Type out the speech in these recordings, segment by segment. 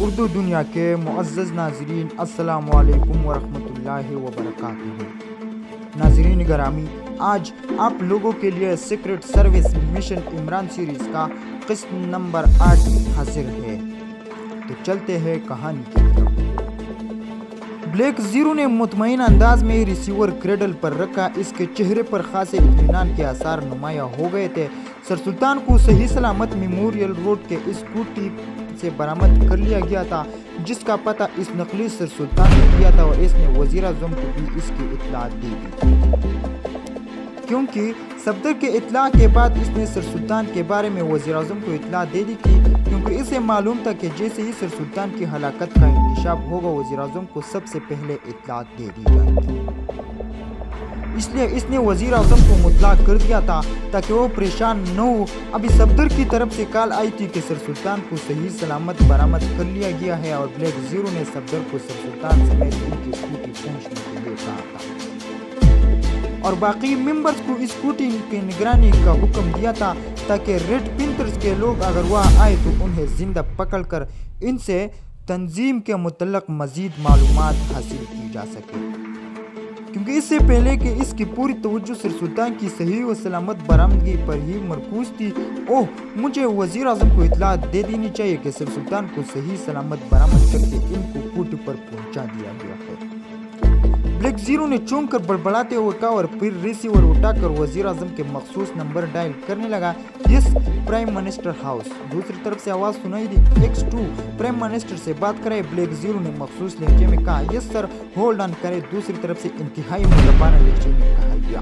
اردو دنیا کے معزز ناظرین، السلام علیکم ورحمۃ اللہ وبرکاتہ۔ ناظرین گرامی، آج آپ لوگوں کے لیے secret service mission Imran series کا قسط نمبر 8 حاضر ہے۔ تو چلتے ہیں کہانی کی طرف۔ بلیک زیرو نے مطمئن انداز میں ریسیور کریڈل پر رکھا۔ اس کے چہرے پر خاصے اطمینان کے آثار نمایاں ہو گئے تھے۔ سر سلطان کو صحیح سلامت میموریل روڈ کے اسکوٹی سے برآمد کر لیا گیا تھا، جس کا پتہ اس نقلی سر سلطان نے دیا تھا، اور اس نے وزیر اعظم کو بھی اس کی اطلاع دی تھی، کیونکہ صفدر کے اطلاع کے بعد اس نے سر سلطان کے بارے میں وزیر اعظم کو اطلاع دے دی تھی، کیونکہ اسے معلوم تھا کہ جیسے ہی سر سلطان کی ہلاکت کا انکشاف ہوگا، وزیر اعظم کو سب سے پہلے اطلاع دے دی جائے گی۔ اس لیے اس نے وزیر اعظم کو مطلع کر دیا تھا تاکہ وہ پریشان نہ ہو۔ ابھی صفدر کی طرف سے کال آئی تھی کہ سر سلطان کو صحیح سلامت برآمد کر لیا گیا ہے، اور بلیک زیرو نے صفدر کو سر سلطان سمیت ان کی اسکوٹی پہنچنے کے لیے کہا تھا، اور باقی ممبرز کو اسکوٹی کی نگرانی کا حکم دیا تھا تاکہ ریڈ پینتھرز کے لوگ اگر وہاں آئے تو انہیں زندہ پکڑ کر ان سے تنظیم کے متعلق مزید معلومات حاصل کی جا سکے، کیونکہ اس سے پہلے کہ اس کی پوری توجہ سر سلطان کی صحیح و سلامت برآمدگی پر ہی مرکوز تھی۔ مجھے وزیر اعظم کو اطلاع دے دینی چاہیے کہ سر سلطان کو صحیح سلامت برآمد کر کے ان کو کوٹی پر پہنچا دیا گیا ہے۔ بلیک زیرو نے چونک کر بڑبڑاتے ہوئے کہا، اور پھر ریسیور اٹھا کر وزیر اعظم کے مخصوص نمبر ڈائل کرنے لگا۔ یس، پرائم منسٹر ہاؤس۔ دوسری طرف سے آواز سنائی دی، X2 پرائم منسٹر سے بات کرے۔ بلیک زیرو نے مخصوص لہجے میں کہا، یس سر، ہولڈ آن کرے۔ دوسری طرف سے انتہائی مؤدبانہ لہجے میں کہا گیا،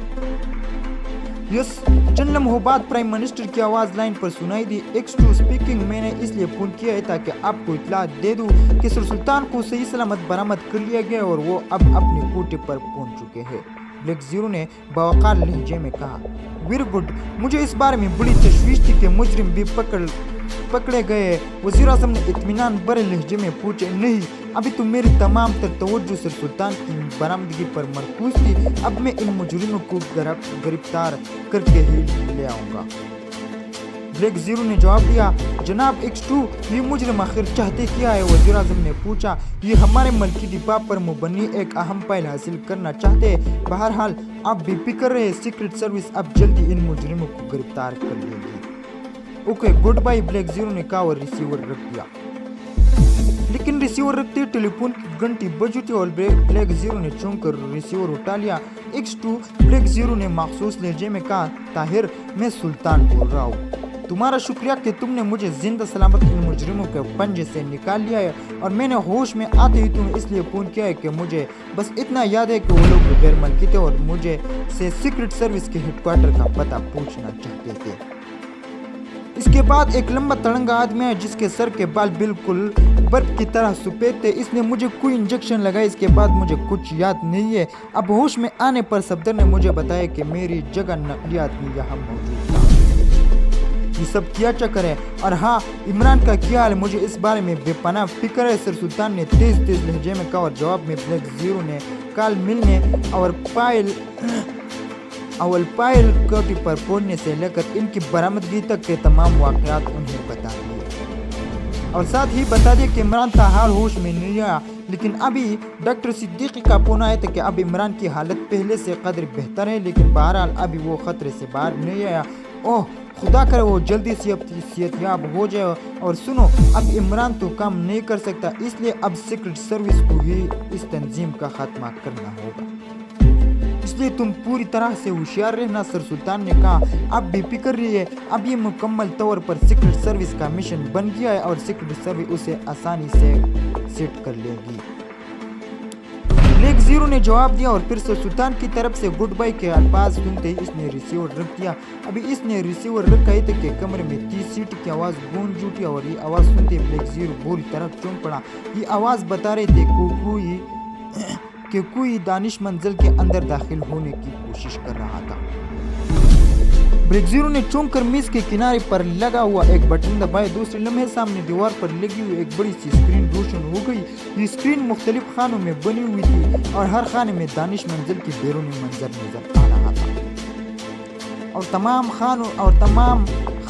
یس۔ چند لمحوں بعد پرائم منسٹر کی آواز لائن پر سنائی دی، X2 اسپیکنگ۔ میں نے اس لیے فون کیا ہے تاکہ آپ کو اطلاع دے دوں کہ سر سلطان کو صحیح سلامت برآمد کر لیا گیا اور وہ اب اپنی کوٹی پر پہنچ چکے ہیں۔ بلیک زیرو نے باوقار لہجے میں کہا، ویری گڈ۔ مجھے اس بارے میں بڑی تشویش تھی کہ مجرم بھی پکڑے گئے۔ وزیر اعظم نے اطمینان بھرے لہجے میں پوچھا، نہیں، ابھی تو میری تمام تر توجہ سر سلطان کی برآمدگی پر مرکوز تھی۔ اب میں ان مجرموں کو گرفتار کر کے ہی لے آؤں گا۔ بلیک زیرو نے جواب دیا، جناب X2، یہ مجرم آخر چاہتے کیا ہے؟ وزیر اعظم نے پوچھا، یہ ہمارے ملکی دفاع پر مبنی ایک اہم فائل حاصل کرنا چاہتے ہیں۔ بہرحال آپ بے فکر رہے، سیکرٹ سروس اب جلدی ان مجرموں کو گرفتار کر لے گی۔ Okay, good by, black zero نے کہا اور ریسیور رکھ دیا۔ لیکن ریسیور رکھتے ٹیلی فون کی گھنٹی بجی تھی اور بلیک زیرو نے چونک کر ریسیور اٹھا لیا۔ X2 بلیک زیرو نے مخصوص لہجے میں کہا، طاہر، میں سلطان بول رہا ہوں۔ تمہارا شکریہ کہ تم نے مجھے زندہ سلامت ان مجرموں کے پنجے سے نکال لیا ہے، اور میں نے ہوش میں آتے ہی تمہیں اس لیے فون کیا ہے کہ مجھے بس اتنا یاد ہے کہ وہ لوگ غیر ملکی تھے اور مجھے سے سیکرٹ سروس کے ہیڈ کوارٹر کا پتہ پوچھنا چاہتے تھے۔ اس کے بعد ایک لمبا تڑنگا آدمی ہے جس کے سر کے بال بالکل برف کی طرح سفید تھے۔ اس نے مجھے کوئی انجیکشن لگایا، اس کے بعد مجھے کچھ یاد نہیں ہے۔ اب ہوش میں آنے پر صفدر نے مجھے بتایا کہ میری جگہ نقلی آدمی یہاں موجود تھا۔ یہ سب کیا چکر ہے، اور ہاں، عمران کا کیا حال؟ مجھے اس بارے میں بے پناہ فکر ہے، سر سلطان نے تیز لہجے میں کہا، اور جواب میں بلیک زیرو نے کال ملنے اور فائل کوٹی پر پہنچنے سے لے کر ان کی برآمدگی تک کے تمام واقعات انہیں بتا دیے، اور ساتھ ہی بتا دیا کہ عمران تاحال ہوش میں نہیں آیا۔ لیکن ابھی ڈاکٹر صدیقی کا فون آیا تھا کہ اب عمران کی حالت پہلے سے قدر بہتر ہے، لیکن بہرحال ابھی وہ خطرے سے باہر نہیں آیا۔ خدا کرے وہ جلدی صحت یاب ہو جائے۔ اور سنو، اب عمران تو کام نہیں کر سکتا، اس لیے اب سیکرٹ سروس کو ہی اس تنظیم کا خاتمہ کرنا ہوگا، اس لیے تم پوری طرح سے ہوشیار رہنا۔ سر سلطان نے کہا، اب بے فکر رہیے، اب یہ مکمل طور پر سیکرٹ سروس کا مشن بن گیا ہے، اور سیکرٹ سروس اسے آسانی سے سیٹ کر لے گی۔ بلیک زیرو نے جواب دیا، اور پھر سر سلطان کی طرف سے گڈ بائی کے الفاظ سنتے ہی اس نے ریسیور رکھ دیا۔ ابھی اس نے ریسیور رکھا ہی تھا کہ کمرے میں 30 سیٹ کی آواز گونج اٹھی، اور یہ آواز سنتے بلیک زیرو بری طرح چونک پڑا۔ یہ آواز بتا رہے تھے کہ کوئی دانش منزل کے اندر داخل ہونے کی کوشش کر رہا تھا۔ بلیک زیرو نے چونک کر میز کے کنارے پر لگا ہوا ایک بٹن دبایا۔ دوسرے لمحے سامنے دیوار پر لگی ہوئی ایک بڑی سی اسکرین روشن ہو گئی۔ یہ اسکرین مختلف خانوں میں بنی ہوئی تھی، اور ہر خانے میں دانش منزل کی بیرونی منظر نظر آ رہا تھا، اور تمام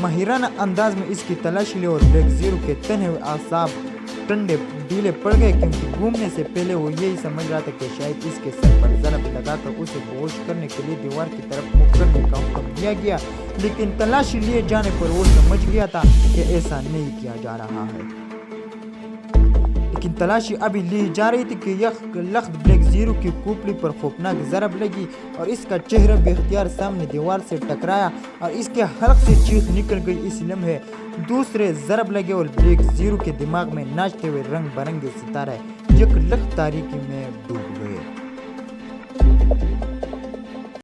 ماہرانہ انداز میں اس کی تلاشی لی اور بلیک زیرو کے تنے ہوئے اعصاب ٹنڈے ڈھیلے پڑ گئے، کیونکہ گھومنے سے پہلے وہ یہی سمجھ رہا تھا کہ شاید اس کے سر پر ضرب لگا کر اسے بےہوش کرنے کے لیے دیوار کی طرف منہ کرنے کا حکم دیا گیا، لیکن تلاشی لیے جانے پر وہ سمجھ گیا تھا کہ ایسا نہیں کیا جا رہا ہے۔ لیکن تلاشی ابھی لی جا رہی تھی کہ یک لخت بلیک زیرو کی کھوپڑی پر خوفناک ضرب لگی اور اس کا چہرہ بے اختیار سامنے دیوار سے ٹکرایا اور اس کے حلق سے چیخ نکل گئی۔ اس لمحے دوسرے ضرب لگے اور بلیک زیرو کے دماغ میں ناچتے ہوئے رنگ برنگے ستارے یک لخت تاریکی میں ڈوب گئے۔